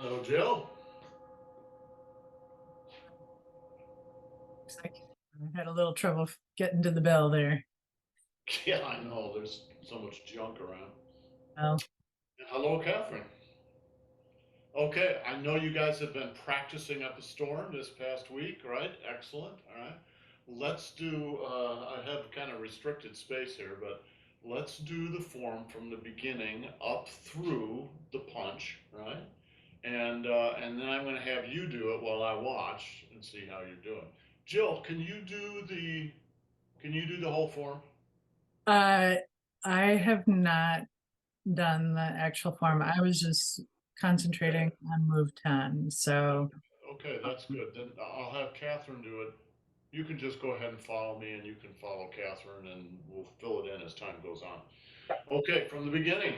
Hello, Jill. Looks like I had a little trouble getting to the bell there. Yeah, I know. There's so much junk around. Well, And hello, Catherine. Okay, I know you guys have been practicing at the storm this past week, right? Excellent. All right. Let's do, I have kind of restricted space here, but let's do the form from the beginning up through the punch, right? And then I'm going to have you do it while I watch and see how you're doing. Jill, can you do the whole form? uh, I have not done the actual form. I was just concentrating on move 10. So, Okay, that's good. Then I'll have Catherine do it. You can just go ahead and follow me, and you can follow Catherine, and we'll fill it in as time goes on. Okay, from the beginning.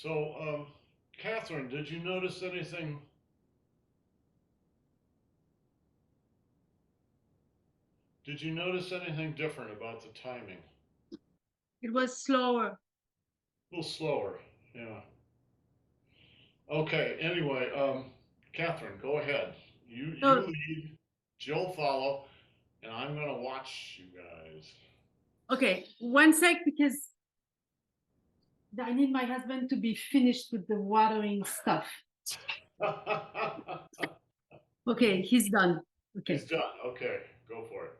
So, Catherine, did you notice anything? Did you notice anything different about the timing? It was slower. A little slower, yeah. Okay, anyway, Catherine, go ahead. You So, lead, Jill follow, and I'm gonna watch you guys. okay, one sec, because I need my husband to be finished with the watering stuff. Okay, he's done. Okay. He's done. Okay, go for it.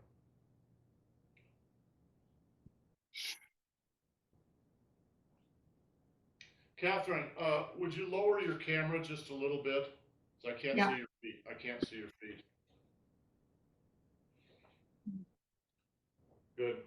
Catherine, would you lower your camera just a little bit? So I can't Yeah. see your feet. I can't see your feet. Good.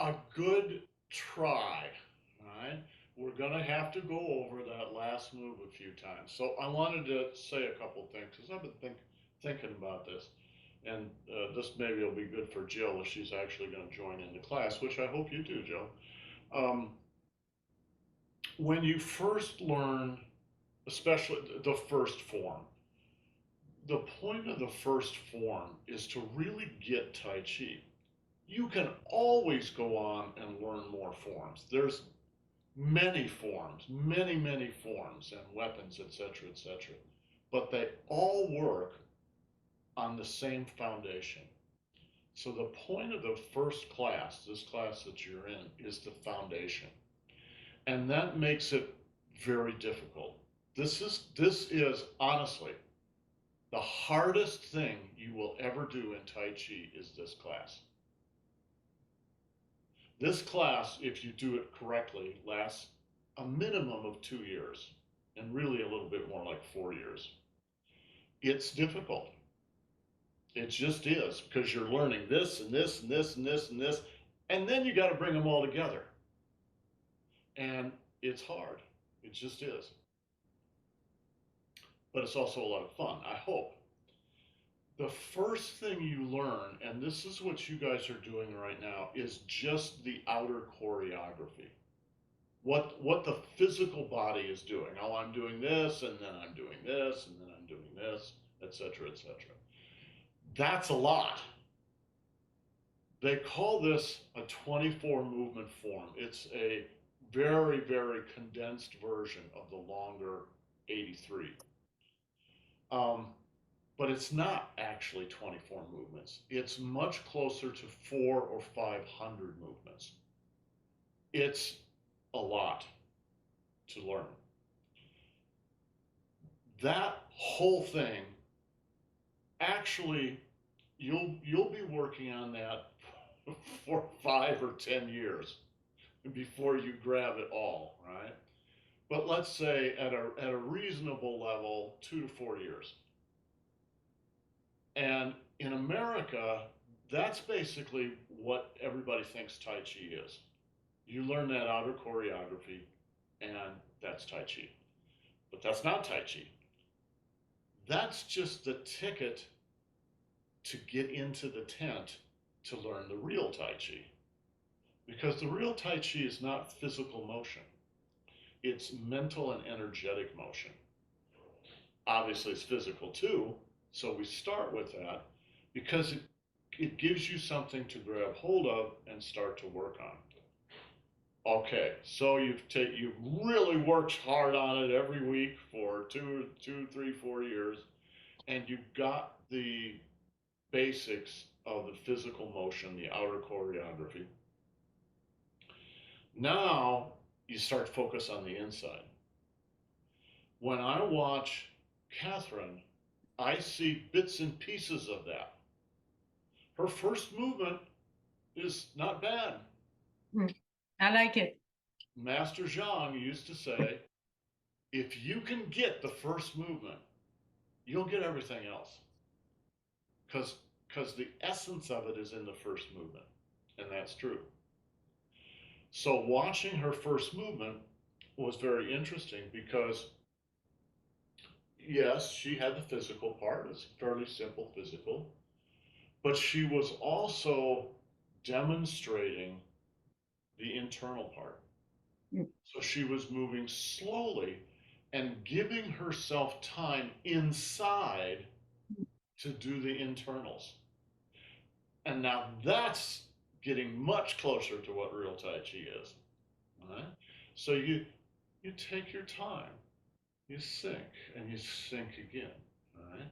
a good try, right? We're gonna have to go over that last move a few times. So I wanted to say a couple things because I've been thinking about this, and this maybe will be good for Jill if she's actually going to join in the class, which I hope you do, Jill. When you first learn, especially the first form, the point of the first form is to really get Tai Chi. You can always go on and learn more forms. There's many forms, many forms and weapons, etc., etc. But they all work on the same foundation. So the point of the first class, this class that you're in, is the foundation. And that makes it very difficult. This is honestly the hardest thing you will ever do in Tai Chi is this class. This class, if you do it correctly, lasts a minimum of 2 years, and really a little bit more like 4 years. It's difficult. It just is, because you're learning this and this and this and this and this, and then you got to bring them all together. And it's hard. It just is. But it's also a lot of fun, I hope. The first thing you learn, and this is what you guys are doing right now, is just the outer choreography. What the physical body is doing. Oh, I'm doing this, and then I'm doing this, and then I'm doing this, etc., etc. That's a lot. They call this a 24 movement form. It's a very, very condensed version of the longer 83. But it's not actually 24 movements. It's much closer to 400 or 500 movements. It's a lot to learn. That whole thing, actually, you'll be working on that for 5 or 10 years before you grab it all, right? But let's say at a reasonable level, 2 to 4 years. And in America, that's basically what everybody thinks Tai Chi is. You learn that outer choreography, and that's Tai Chi. But that's not Tai Chi. That's just the ticket to get into the tent to learn the real Tai Chi. Because the real Tai Chi is not physical motion. It's mental and energetic motion. Obviously, it's physical too, so we start with that because it gives you something to grab hold of and start to work on. Okay, so you've really worked hard on it every week for 2, 3, 4 years, and you've got the basics of the physical motion, the outer choreography. Now you start to focus on the inside. When I watch Catherine, I see bits and pieces of that. Her first movement is not bad. I like it. Master Zhang used to say, if you can get the first movement, you'll get everything else. Because the essence of it is in the first movement, and that's true. So watching her first movement was very interesting because, yes, she had the physical part. It's fairly simple physical. But she was also demonstrating the internal part. So she was moving slowly and giving herself time inside to do the internals. And now that's getting much closer to what real Tai Chi is. Right? So you take your time, you sink, and you sink again. Right?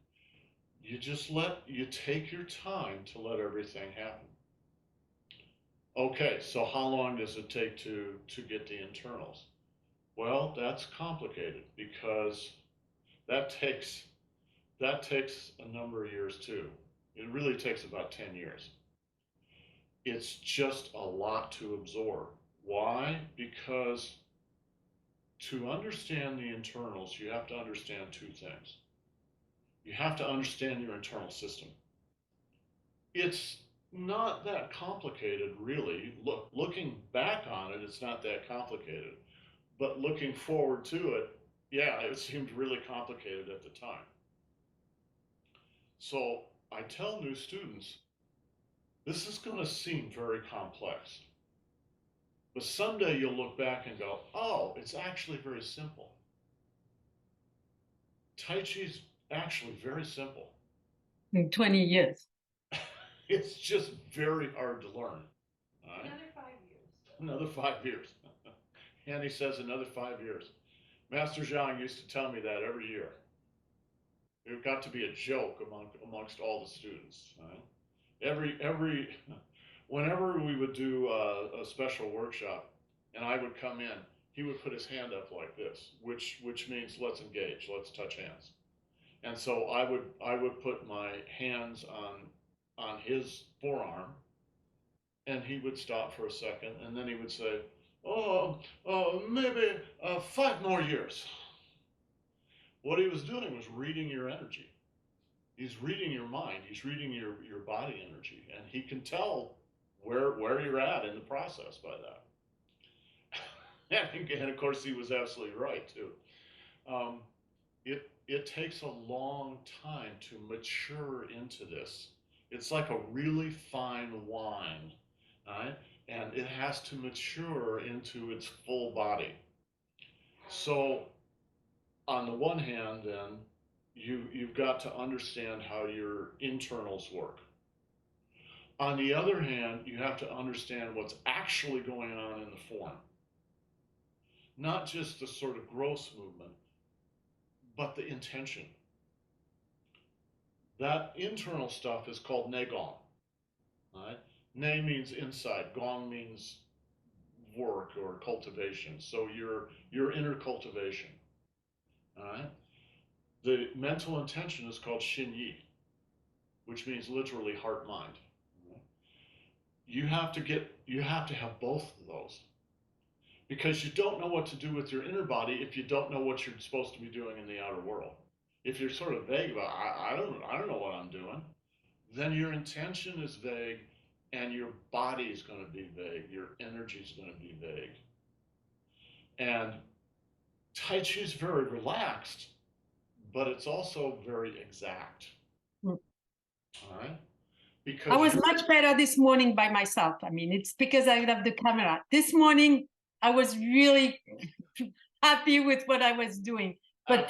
You take your time to let everything happen. Okay, so how long does it take to get the internals? Well, that's complicated because that takes a number of years too. It really takes about 10 years. It's just a lot to absorb. Why? Because to understand the internals, you have to understand 2 things. You have to understand your internal system. It's not that complicated, really. Looking back on it, it's not that complicated. But looking forward to it, yeah, it seemed really complicated at the time. So I tell new students, this is going to seem very complex. But someday you'll look back and go, oh, it's actually very simple. Tai Chi's actually very simple. In 20 years. It's just very hard to learn. All right? Another 5 years. Another 5 years. Annie says another 5 years. Master Zhang used to tell me that every year. It got to be a joke amongst all the students. Right? Whenever we would do a special workshop, and I would come in, he would put his hand up like this, which means let's engage, let's touch hands. And so I would put my hands on his forearm, and he would stop for a second, and then he would say, maybe 5 more years. What he was doing was reading your energy. He's reading your mind. He's reading your body energy, and he can tell where you're at in the process by that. And of course, he was absolutely right too. It takes a long time to mature into this. It's like a really fine wine, right? And it has to mature into its full body. So, on the one hand, then you've got to understand how your internals work. On the other hand, you have to understand what's actually going on in the form. Not just the sort of gross movement, but the intention. That internal stuff is called Neigong. Right? Ne means inside, Gong means work or cultivation. So your inner cultivation. All right? The mental intention is called Xin Yi, which means literally heart mind. You have to have both of those, because you don't know what to do with your inner body if you don't know what you're supposed to be doing in the outer world. If you're sort of vague about I don't know what I'm doing, then your intention is vague, and your body is going to be vague, your energy is going to be vague. And Tai Chi is very relaxed, but it's also very exact. Mm. All right? Because I was much better this morning by myself. I mean, it's because I have the camera. This morning, I was really happy with what I was doing, but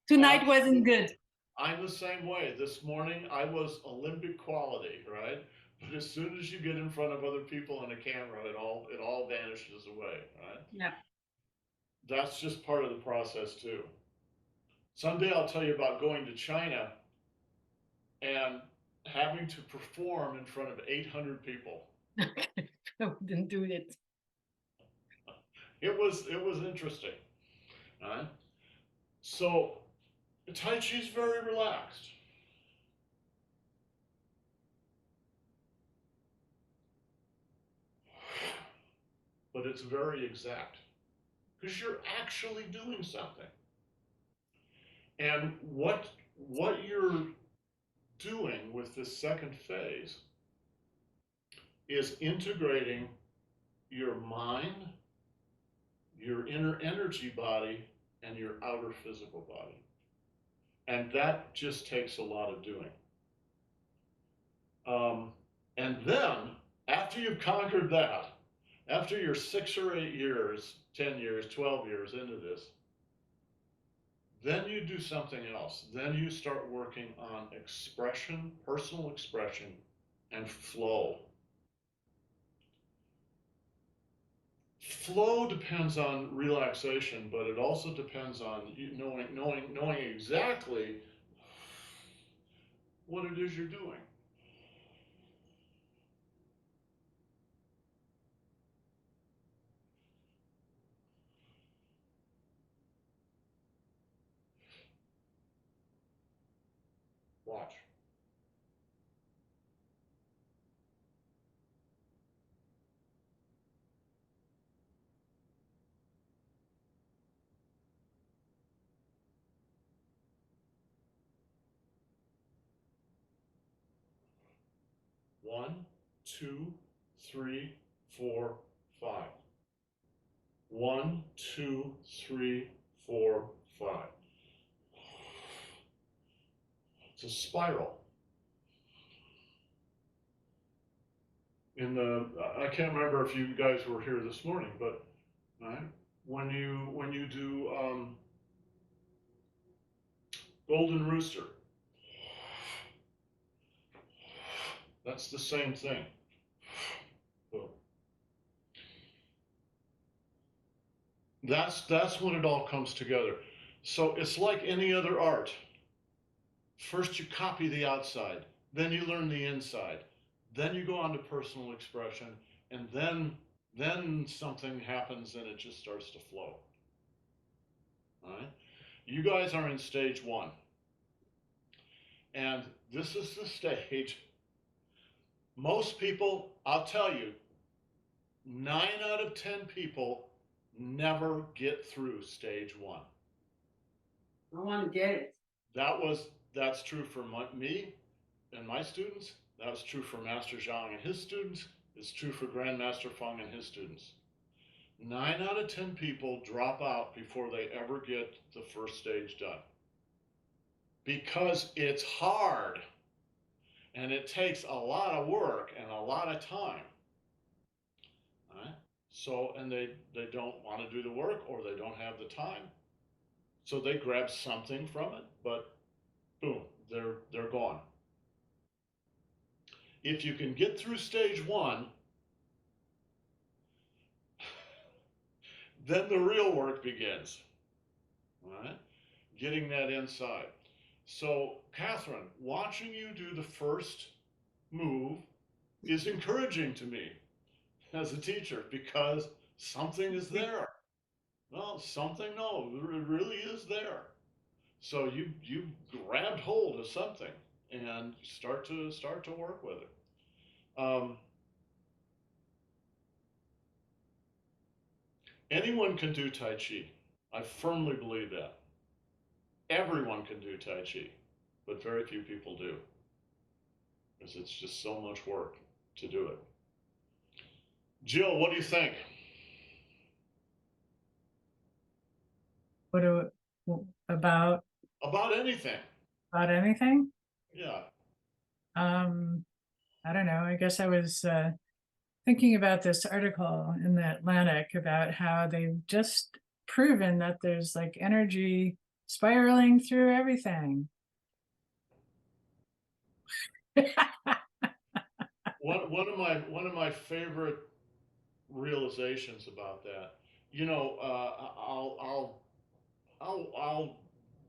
tonight wasn't good. I'm the same way. This morning, I was Olympic quality, right? But as soon as you get in front of other people on a camera, it all vanishes away, right? Yeah. That's just part of the process too. Someday I'll tell you about going to China and having to perform in front of 800 people. I wouldn't do it. It was interesting, right? So Tai Chi is very relaxed. But it's very exact, because you're actually doing something. And what you're doing with this second phase is integrating your mind, your inner energy body, and your outer physical body. And that just takes a lot of doing. And then, after you've conquered that, after you're 6 or 8 years, 10 years, 12 years into this, then you do something else. Then you start working on expression, personal expression, and flow. Flow depends on relaxation, but it also depends on you knowing exactly what it is you're doing. Watch. 1, 2, 3, 4, 5. 1, 2, 3, 4, 5. It's a spiral. I can't remember if you guys were here this morning, but right, when you do Golden Rooster, that's the same thing. That's when it all comes together. So it's like any other art. First you copy the outside, then you learn the inside, then you go on to personal expression, and then something happens and it just starts to flow. All right? You guys are in stage 1. And this is the stage. Most people, I'll tell you, 9 out of 10 people never get through stage 1. I want to get it. That's true for me and my students. That was true for Master Zhang and his students. It's true for Grandmaster Feng and his students. 9 out of 10 people drop out before they ever get the first stage done. Because it's hard and it takes a lot of work and a lot of time. All right? So, and they don't want to do the work or they don't have the time. So they grab something from it, but boom, they're gone. If you can get through stage 1, then the real work begins. All right? Getting that inside. So, Catherine, watching you do the first move is encouraging to me as a teacher because something is there. Well, it really is there. So you grabbed hold of something and start to work with it. Anyone can do Tai Chi. I firmly believe that. Everyone can do Tai Chi, but very few people do. Because it's just so much work to do it. Jill, what do you think? About anything? About anything? Yeah. I don't know. I guess I was thinking about this article in the Atlantic about how they've just proven that there's like energy spiraling through everything. One of my favorite realizations about that, I'll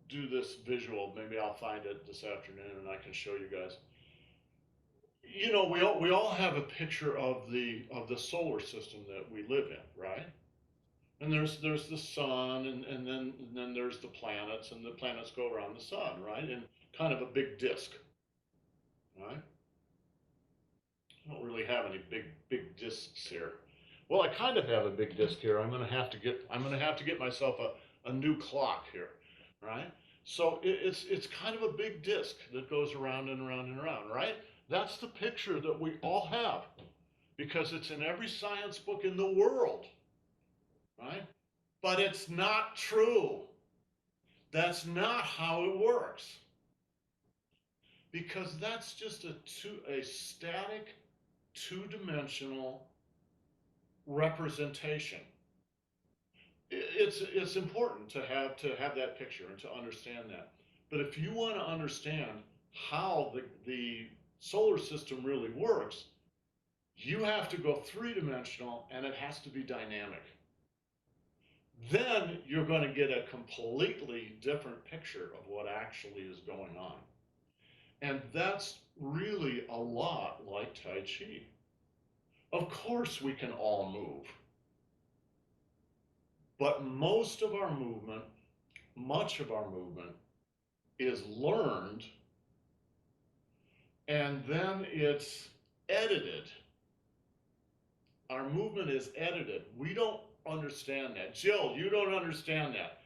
do this visual. Maybe I'll find it this afternoon and I can show you guys. We all have a picture of the solar system that we live in, right? And there's the sun, and then there's the planets, and the planets go around the sun, right? In kind of a big disk, right? I don't really have any big discs here. Well, I kind of have a big disc here. I'm gonna have to get myself a new clock here, right? So it's kind of a big disc that goes around and around and around, right? That's the picture that we all have because it's in every science book in the world, right? But it's not true. That's not how it works. Because that's just a static, two-dimensional representation. It's important to have that picture and to understand that. But if you want to understand how the solar system really works, you have to go three-dimensional and it has to be dynamic. Then you're going to get a completely different picture of what actually is going on. And that's really a lot like Tai Chi. Of course we can all move. But much of our movement is learned and then it's edited. Our movement is edited. We don't understand that. Jill, you don't understand that.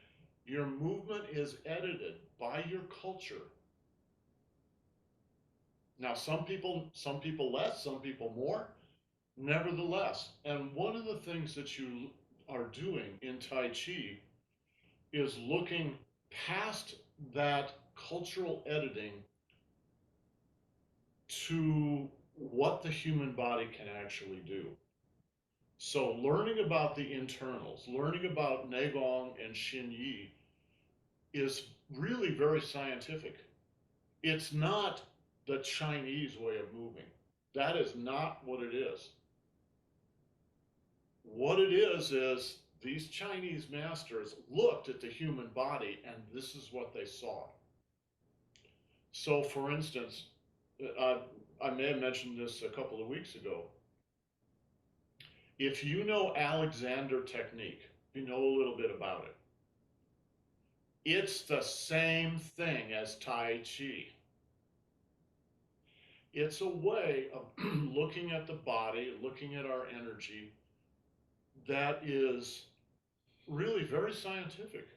Your movement is edited by your culture. Now, some people less, some people more, nevertheless. And one of the things that you are doing in Tai Chi is looking past that cultural editing to what the human body can actually do. So learning about the internals, learning about Neigong and Xin Yi is really very scientific. It's not the Chinese way of moving. That is not what it is. What it is these Chinese masters looked at the human body and this is what they saw. So for instance, I may have mentioned this a couple of weeks ago. If you know Alexander technique, you know a little bit about it. It's the same thing as Tai Chi. It's a way of looking at the body, looking at our energy, that is really very scientific.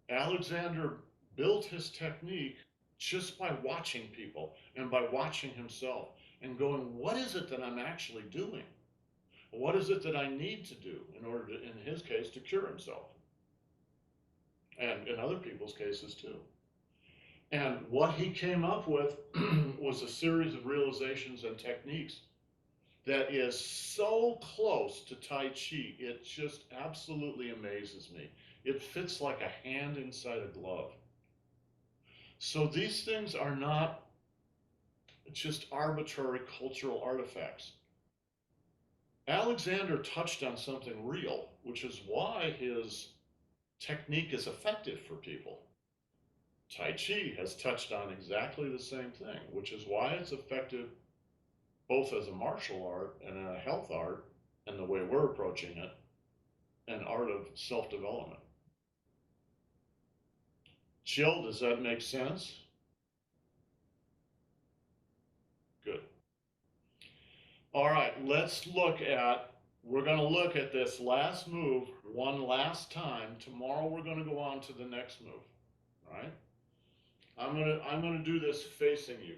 Alexander built his technique just by watching people and by watching himself and going, what is it that I'm actually doing? What is it that I need to do in order to, in his case, to cure himself? And in other people's cases too. And what he came up with was a series of realizations and techniques that is so close to Tai Chi, it just absolutely amazes me. It fits like a hand inside a glove. So these things are not just arbitrary cultural artifacts. Alexander touched on something real, which is why his technique is effective for people. Tai Chi has touched on exactly the same thing, which is why it's effective both as a martial art and a health art, and the way we're approaching it, an art of self-development. Jill, does that make sense? Good. All right, we're going to look at this last move one last time. Tomorrow we're going to go on to the next move. All right? I'm going to do this facing you.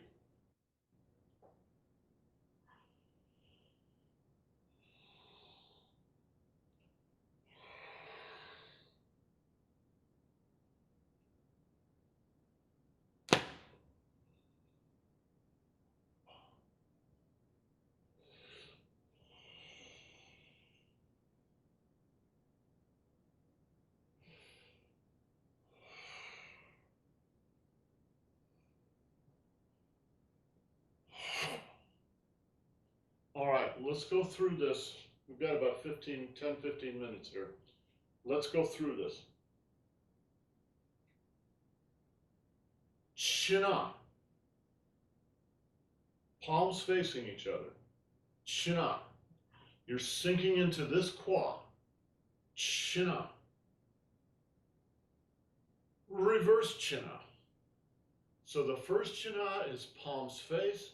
All right, let's go through this. We've got about 10, 15 minutes here. Let's go through this. Chin up. Palms facing each other. Chin up. You're sinking into this quad. Chin up. Reverse chin up. So the first chin up is palms face.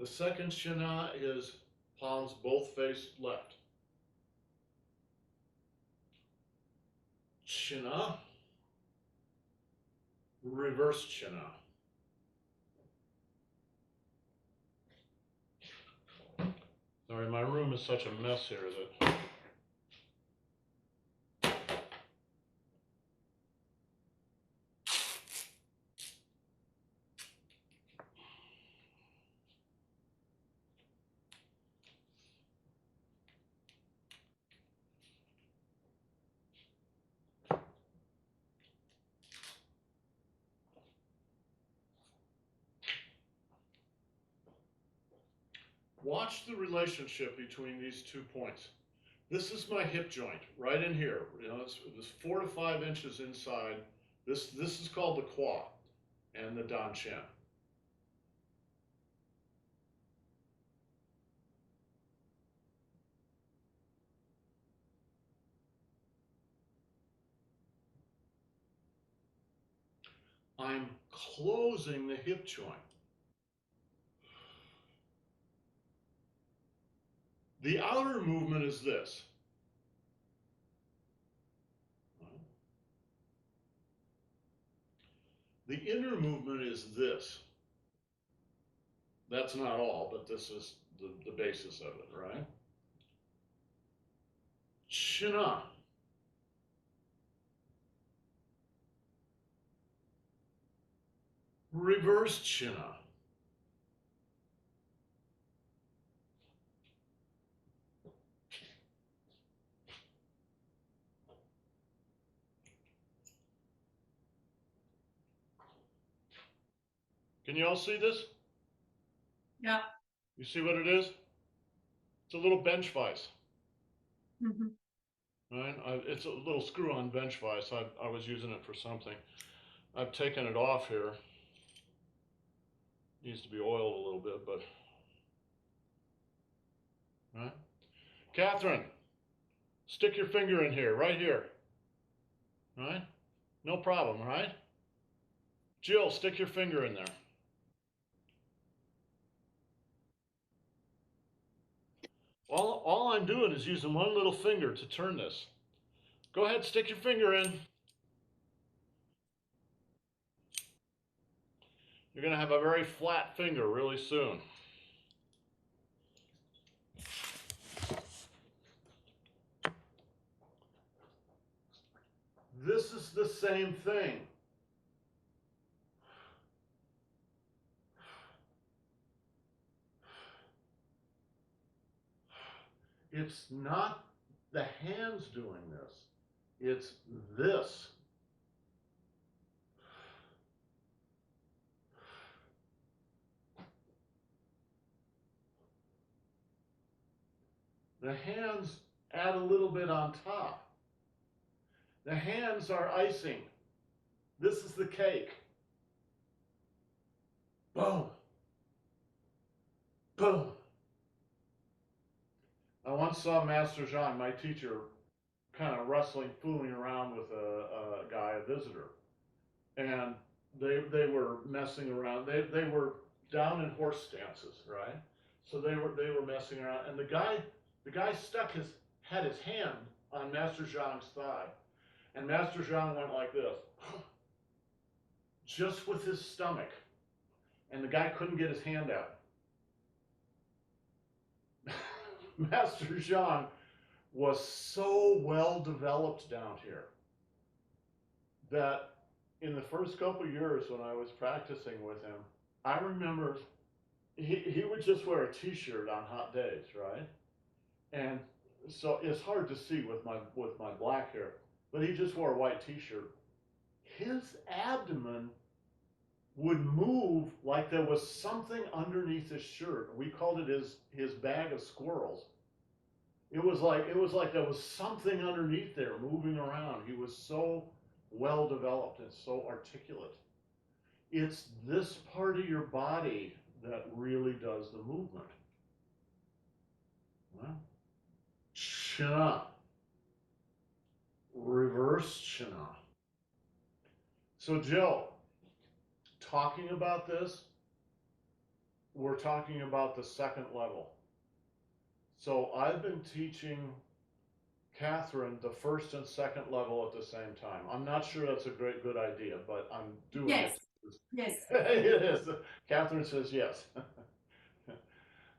The second chin up is palms both face left. Chin up. Reverse chin up. Sorry, my room is such a mess here that... Watch the relationship between these 2 points. This is my hip joint, right in here. You know, it's 4 to 5 inches inside. This is called the quad and the Dan Chen. I'm closing the hip joint. The outer movement is this. The inner movement is this. That's not all, but this is the basis of it, right? China. Reverse China. Can you all see this? Yeah. You see what it is? It's a little bench vise. Mm-hmm. Right? It's a little screw-on bench vise. I was using it for something. I've taken it off here. Needs to be oiled a little bit, but right? Catherine, stick your finger in here, right here. Right? No problem, right? Jill, stick your finger in there. All I'm doing is using one little finger to turn this. Go ahead, stick your finger in. You're going to have a very flat finger really soon. This is the same thing. It's not the hands doing this. It's this. The hands add a little bit on top. The hands are icing. This is the cake. Boom. Boom. I once saw Master Zhang, my teacher, kind of wrestling, fooling around with a guy, a visitor. And they were messing around. They were down in horse stances, right? So they were messing around, and the guy had his hand on Master Zhang's thigh, and Master Zhang went like this, just with his stomach, and the guy couldn't get his hand out. Master Zhang was so well developed down here that in the first couple years when I was practicing with him, I remember he would just wear a t-shirt on hot days, right? And so it's hard to see with my black hair, but he just wore a white t-shirt. His abdomen would move like there was something underneath his shirt. We called it his bag of squirrels. It was like there was something underneath there moving around. He was so well developed and so articulate. It's this part of your body that really does the movement. Well, China. Reverse China. So Jill, talking about this, we're talking about the second level. So I've been teaching Catherine the first and second level at the same time. I'm not sure that's a good idea, but I'm doing Yes. it. Yes. It is. Catherine says yes.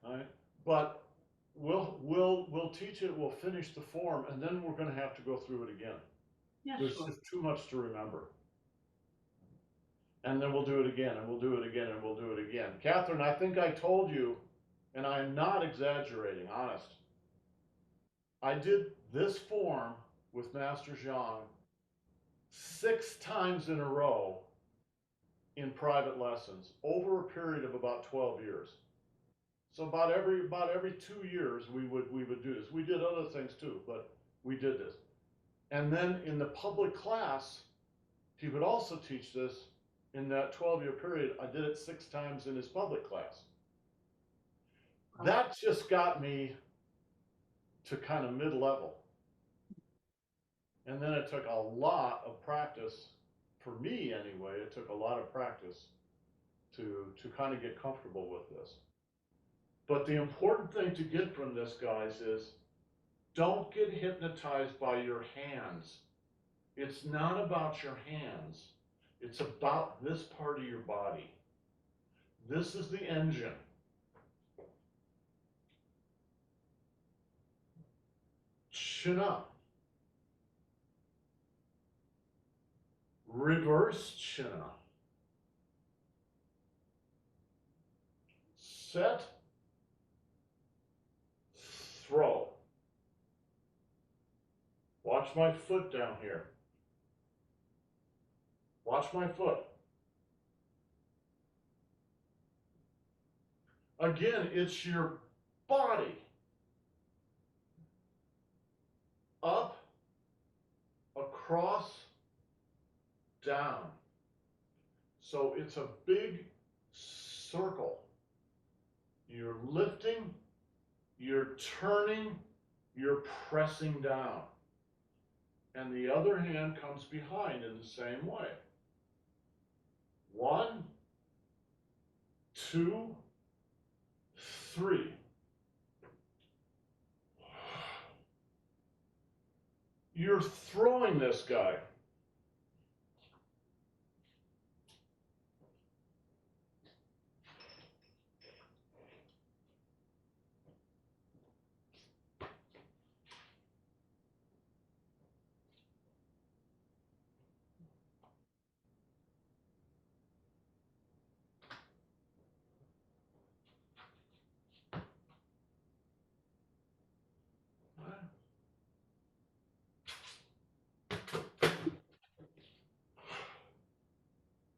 All right. But we'll teach it, we'll finish the form, and then we're going to have to go through it again. Yeah, There's sure. just too much to remember. And then we'll do it again, and we'll do it again, and we'll do it again. Catherine, I think I told you, and I'm not exaggerating, honest. I did this form with Master Zhang 6 times in a row in private lessons over a period of about 12 years. So about every 2 years we would do this. We did other things too, but we did this. And then in the public class, he would also teach this. In that 12-year period, I did it 6 times in his public class. That just got me to kind of mid-level. And then it took a lot of practice, for me anyway, it took a lot of practice to kind of get comfortable with this. But the important thing to get from this, guys, is don't get hypnotized by your hands. It's not about your hands. It's about this part of your body. This is the engine. chin up, reverse chin up, set, throw. Watch my foot down here. Watch my foot. Again, it's your body. Up, across, down. So it's a big circle. You're lifting, you're turning, you're pressing down. And the other hand comes behind in the same way. 1, 2, 3. You're throwing this guy.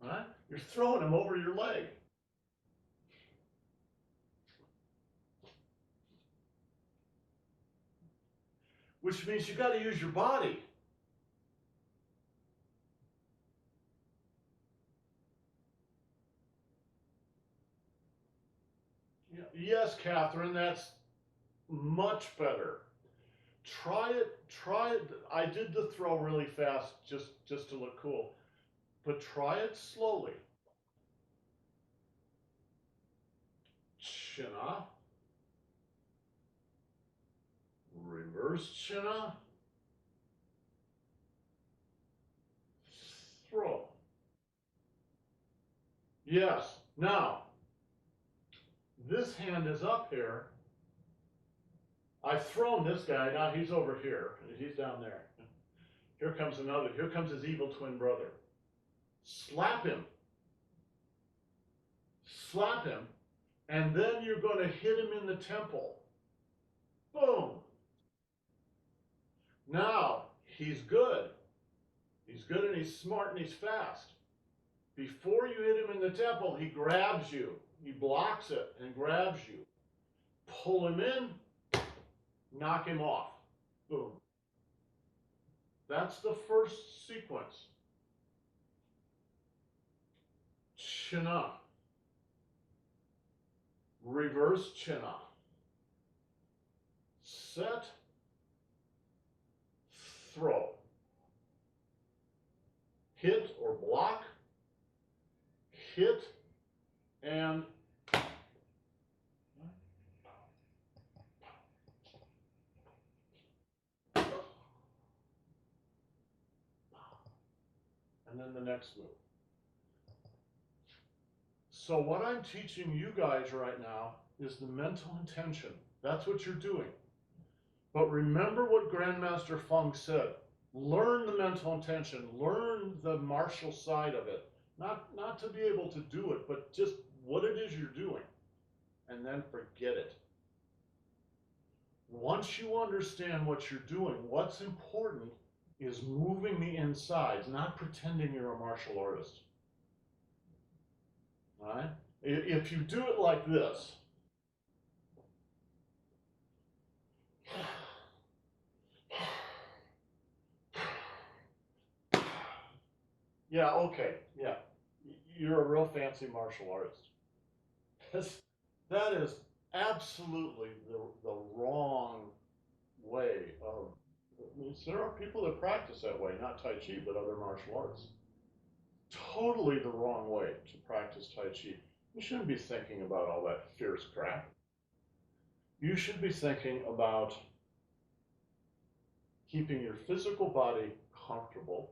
Right? You're throwing him over your leg. Which means you got to use your body. Yes, Catherine, that's much better. Try it. I did the throw really fast just to look cool, but try it slowly. Chin up, reverse chin up, throw. Yes. Now, this hand is up here. I've thrown this guy, now he's over here, he's down there. Here comes another, here comes his evil twin brother. Slap him, and then you're going to hit him in the temple. Boom. Now, he's good. He's good and he's smart and he's fast. Before you hit him in the temple, he grabs you. He blocks it and grabs you. Pull him in, knock him off. Boom. That's the first sequence. Chin up. Reverse chin up. Set. Throw. Hit or block. Hit and then the next move. So what I'm teaching you guys right now is the mental intention. That's what you're doing. But remember what Grandmaster Feng said. Learn the mental intention. Learn the martial side of it. Not to be able to do it, but just what it is you're doing. And then forget it. Once you understand what you're doing, what's important is moving the insides, not pretending you're a martial artist. All right? If you do it like this, yeah, okay, yeah, you're a real fancy martial artist. That is absolutely the wrong way of. There are people that practice that way, not Tai Chi, but other martial arts. Totally the wrong way to practice Tai Chi. You shouldn't be thinking about all that fierce crap. You should be thinking about keeping your physical body comfortable,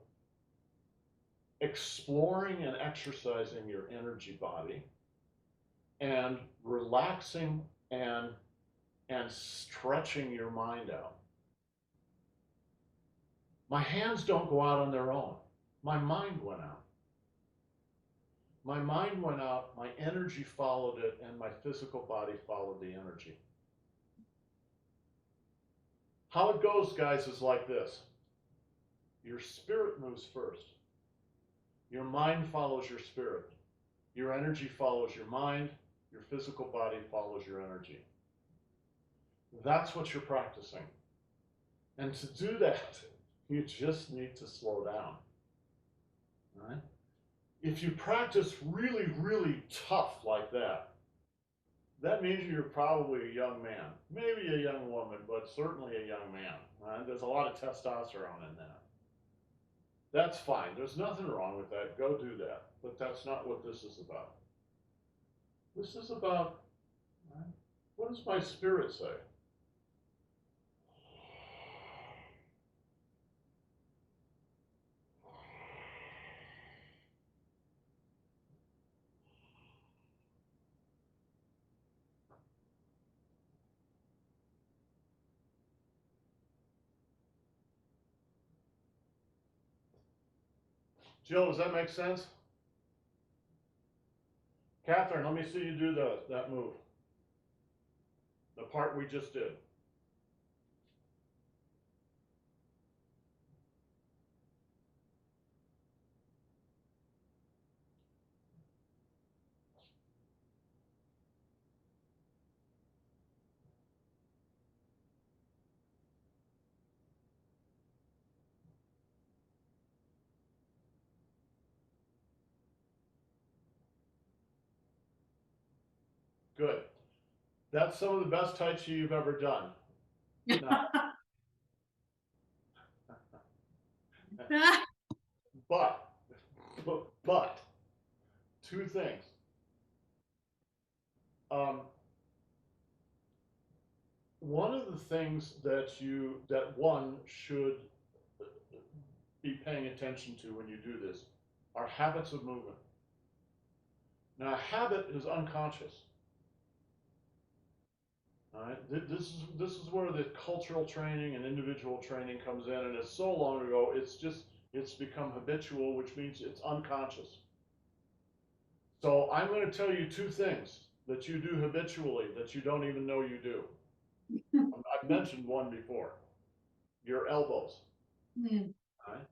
exploring and exercising your energy body, and relaxing and stretching your mind out. My hands don't go out on their own. My mind went out. My mind went out, my energy followed it, and my physical body followed the energy. How it goes, guys, is like this. Your spirit moves first. Your mind follows your spirit. Your energy follows your mind. Your physical body follows your energy. That's what you're practicing. And to do that, you just need to slow down. All right? If you practice really, really tough like that, that means you're probably a young man, maybe a young woman, but certainly a young man. Right? There's a lot of testosterone in that. That's fine. There's nothing wrong with that. Go do that. But that's not what this is about. This is about, right? What does my spirit say? Jill, does that make sense? Catherine, let me see you do that move. The part we just did. Good. That's some of the best Tai Chi you've ever done. Now, but, two things. One of the things that one should be paying attention to when you do this are habits of movement. Now, a habit is unconscious. All right? This is where the cultural training and individual training comes in, and it's so long ago, it's become habitual, which means it's unconscious. So I'm going to tell you two things that you do habitually that you don't even know you do. I've mentioned one before. Your elbows. Mm. All right?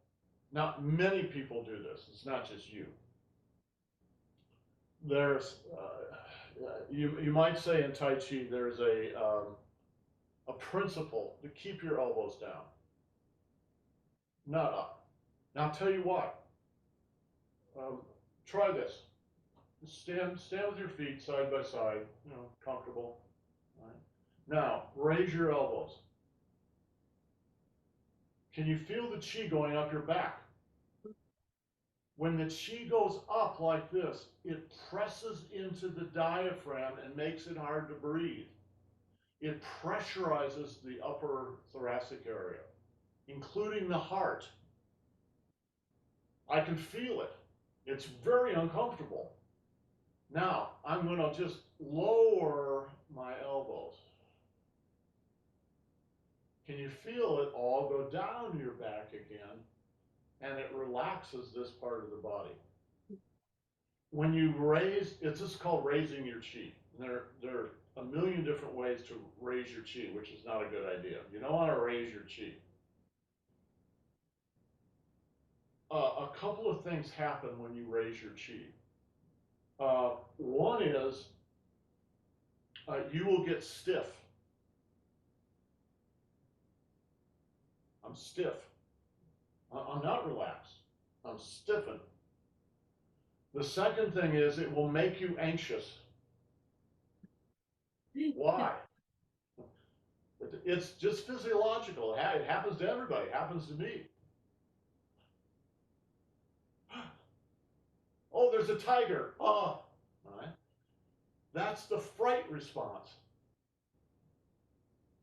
Now, many people do this. It's not just you. There's, you might say in Tai Chi, there's a principle to keep your elbows down, not up. Now, I'll tell you what. Try this. Stand with your feet side by side, comfortable. All right? Now, raise your elbows. Can you feel the chi going up your back? When the chi goes up like this, it presses into the diaphragm and makes it hard to breathe. It pressurizes the upper thoracic area, including the heart. I can feel it. It's very uncomfortable. Now, I'm going to just lower my elbows. Can you feel it all go down your back again? And it relaxes this part of the body. When you raise, it's just called raising your chi. There are a million different ways to raise your chi, which is not a good idea. You don't want to raise your chi. A couple of things happen when you raise your chi. One is you will get stiff. I'm stiff. I'm not relaxed. I'm stiffened. The second thing is it will make you anxious. Why? It's just physiological. It happens to everybody. It happens to me. Oh, there's a tiger. Oh, all right. That's the fright response.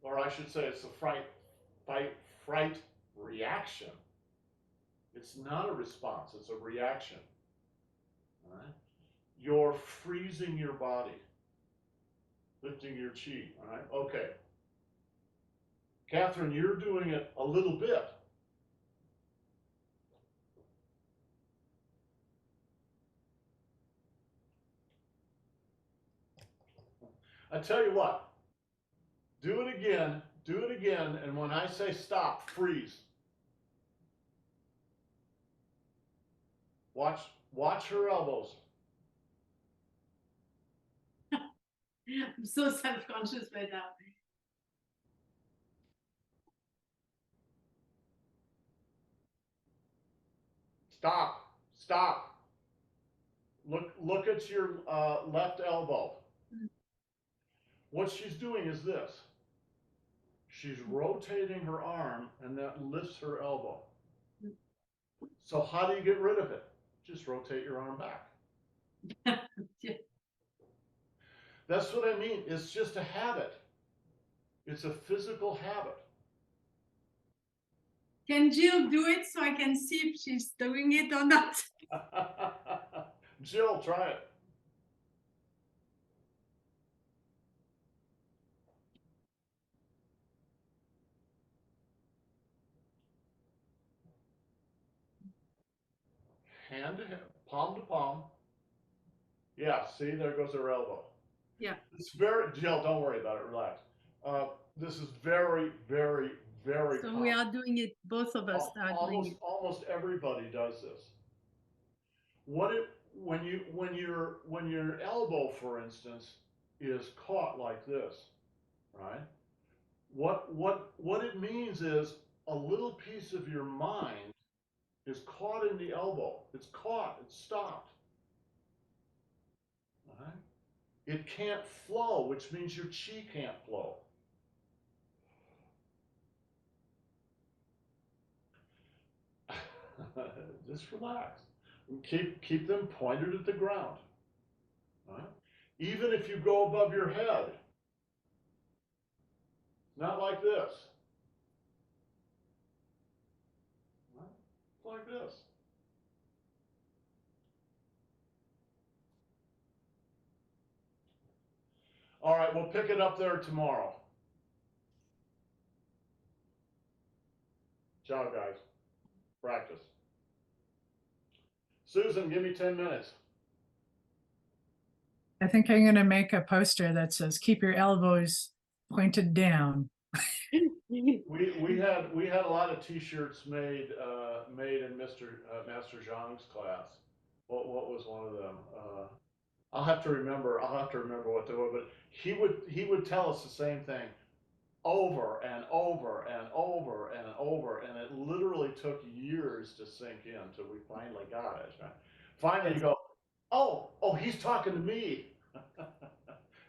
Or I should say it's the fright reaction. It's not a response, it's a reaction. All right? You're freezing your body, lifting your chi. All right? Okay. Catherine, you're doing it a little bit. I tell you what, do it again, and when I say stop, freeze. Watch her elbows. I'm so self-conscious right now. Stop. Look at your left elbow. What she's doing is this. She's rotating her arm, and that lifts her elbow. So how do you get rid of it? Just rotate your arm back. Yeah. That's what I mean. It's just a habit. It's a physical habit. Can Jill do it so I can see if she's doing it or not? Jill, try it. Hand to hand, palm to palm. Yeah, see, there goes her elbow. Yeah. It's very, Jill, don't worry about it, relax. This is very, very, very So common. we are doing it, both of us are doing it. Almost everybody does this. When your elbow, for instance, is caught like this, right? What it means is a little piece of your mind is caught in the elbow. It's caught, it's stopped. Right? It can't flow, which means your chi can't flow. Just relax. Keep them pointed at the ground. Right? Even if you go above your head, not like this. Right? Like this. All right, we'll pick it up there tomorrow. Ciao, guys. Practice. Susan, give me 10 minutes. I think I'm going to make a poster that says, keep your elbows pointed down. We had a lot of T-shirts made in Master Zhang's class. What was one of them? I'll have to remember what they were, but he would tell us the same thing over and over and over and over, and it literally took years to sink in until we finally got it. Right? Finally, you go, oh, he's talking to me.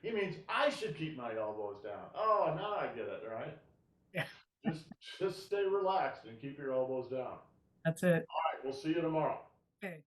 He means I should keep my elbows down. Oh, now I get it, right? Yeah. Just stay relaxed and keep your elbows down. That's it. All right, we'll see you tomorrow. Okay.